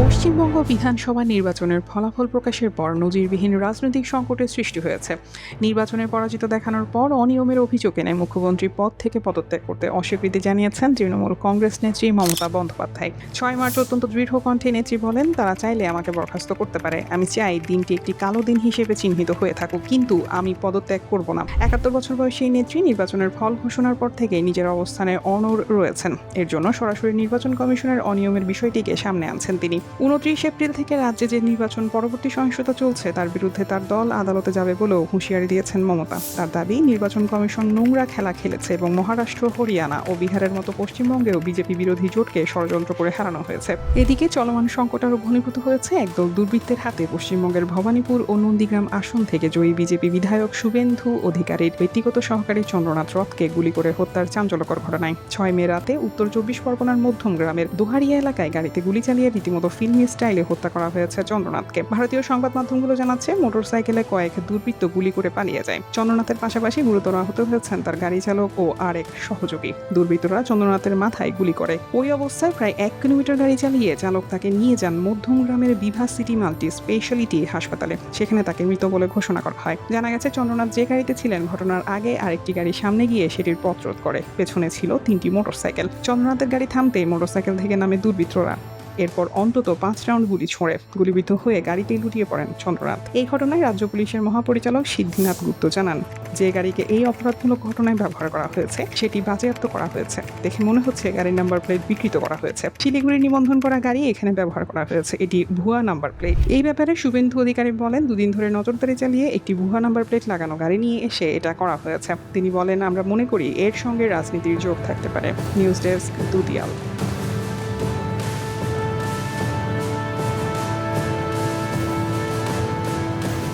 পশ্চিমবঙ্গ বিধানসভা নির্বাচনের ফলাফল প্রকাশের পর নজিরবিহীন রাজনৈতিক সংকটের সৃষ্টি হয়েছে। নির্বাচনে পরাজিত দেখানোর পর অনিয়মের অভিযোগ এনে মুখ্যমন্ত্রী পদ থেকে পদত্যাগ করতে অস্বীকৃতি জানিয়েছেন তৃণমূল কংগ্রেস নেত্রী মমতা বন্দ্যোপাধ্যায়। 6 মার্চ অত্যন্ত দৃঢ় কণ্ঠে নেত্রী বলেন, তারা চাইলে আমাকে বরখাস্ত করতে পারে। আমি চাই দিনটি একটি কালো দিন হিসেবে চিহ্নিত হয়ে থাকুক, কিন্তু আমি পদত্যাগ করব না। 71 বছর বয়সী এই নেত্রী নির্বাচনের ফল ঘোষণার পর থেকে নিজের অবস্থানে অনড় রয়েছেন। এর জন্য সরাসরি নির্বাচন কমিশনের অনিয়মের বিষয়টিকে সামনে আনছেন তিনি। 29 এপ্রিল থেকে রাজ্যে যে নির্বাচন পরবর্তী সহিংসতা চলছে তার বিরুদ্ধে তার দল আদালতে যাবে বলেও হুঁশিয়ারি দিয়েছেন মমতা। তার দাবি, নির্বাচন কমিশন নোংরা খেলা খেলেছে এবং মহারাষ্ট্র, হরিয়ানা ও বিহারের মতো পশ্চিমবঙ্গেও বিজেপি বিরোধী জোটকে ষড়যন্ত্র করে হারানো হয়েছে। এদিকে চলমান সংকট আরও ঘনীভূত হয়েছে একদল দুর্বৃত্তের হাতে। পশ্চিমবঙ্গের ভবানীপুর ও নন্দীগ্রাম আসন থেকে জয়ী বিজেপি বিধায়ক শুভেন্দু অধিকারীর ব্যক্তিগত সহকারী চন্দ্রনাথ রথকে গুলি করে হত্যার চাঞ্চল্যকর ঘটনায় 6 মে রাতে উত্তর 24 পরগনার মধ্যম গ্রামের দোহারিয়া এলাকায় গাড়িতে গুলি চালিয়ে রীতিমতো ফিল্মি স্টাইলে হত্যা করা হয়েছে চন্দ্রনাথকে। ভারতীয় সংবাদ মাধ্যমগুলো জানাচ্ছে, মোটরসাইকেলে কয়েক দুর্বৃত্ত গুলি করে পালিয়ে যায়। চন্দ্রনাথের পাশাপাশি গুরুতর আহত হয়েছেন তার গাড়ি চালক ও আরেক সহযোগী। দুর্বৃত্তরা চন্দ্রনাথের মাথায় গুলি করে। ওই অবস্থায় প্রায় 1 কিলোমিটার গাড়ি চালিয়ে চালক তাকে নিয়ে যান মধ্যম গ্রামের বিভা সিটি মাল্টি স্পেশালিটি হাসপাতালে। সেখানে তাকে মৃত বলে ঘোষণা করা হয়। জানা গেছে, চন্দ্রনাথ যে গাড়িতে ছিলেন ঘটনার আগে আরেকটি গাড়ি সামনে গিয়ে সেটির পথরোধ করে। পেছনে ছিল 3টি মোটরসাইকেল। চন্দ্রনাথের গাড়ি থামতেই মোটরসাইকেল থেকে নামে দুর্বৃত্তরা। এরপর অন্তত 5 রাউন্ড গুলি ছোঁড়ে। গুলিবিদ্ধ হয়ে গাড়িতেই লুটিয়ে পড়েন চন্দ্রনাথ। এই ঘটনায় রাজ্য পুলিশের মহাপরিচালক সিদ্ধিনাথ গুপ্ত জানান, যে গাড়িকে এই অপরাধমূলক ঘটনায় ব্যবহার করা হয়েছে সেটি বাজেয়াপ্ত করা হয়েছে। দেখে মনে হচ্ছে গাড়ির নাম্বার প্লেট বিকৃত করা হয়েছে। শিলিগুড়ি নিবন্ধন করা গাড়ি এখানে ব্যবহার করা হয়েছে, এটি ভুয়া নাম্বার প্লেট। এই ব্যাপারে শুভেন্দু অধিকারী বলেন, 2 দিন ধরে নজরদারি চালিয়ে একটি ভুয়া নাম্বার প্লেট লাগানো গাড়ি নিয়ে এসে এটা করা হয়েছে। তিনি বলেন, আমরা মনে করি এর সঙ্গে রাজনীতির যোগ থাকতে পারে। News desk, দুতিয়াল।